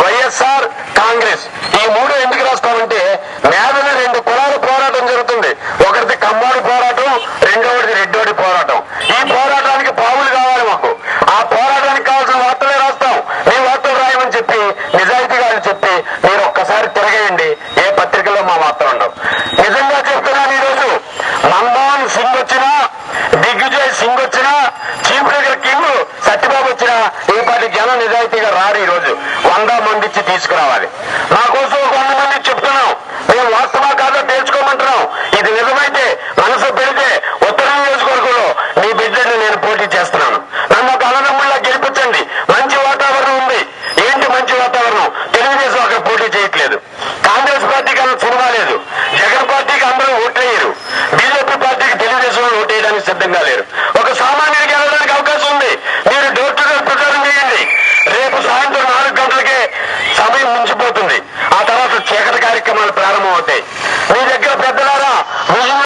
వైఎస్ఆర్, కాంగ్రెస్ ఈ మూడు ఎందుకు రాసుకోవాలంటే మేధల రెండు కులాల పోరాటం జరుగుతుంది. ఒకరిది కమ్మోడి పోరాటం, రెండవది రెడ్డోడి పోరాటం. ఈ పోరాటానికి పావులు కావాలి మాకు. ఆ పోరాటానికి కావాల్సిన వార్తలే రాస్తాం. మేము వార్తలు రాయమని చెప్పి నిజాయితీగా చెప్పి మీరు ఒక్కసారి తిరగేయండి. ఏ పత్రికలో మా వార్తలు ఉండవు. నిజంగా చెప్తున్నాను, ఈరోజు మన్మోహన్ సింగ్ వచ్చినా, దిగ్విజయ్ సింగ్ వచ్చినా, చీఫ్ దగ్గర కింగ్ సత్యబాబు వచ్చినా ఈ పాటి జనం నిజాయితీగా రారు. ఈ రోజు 100 మంది ఇచ్చి తీసుకురావాలి. నాకు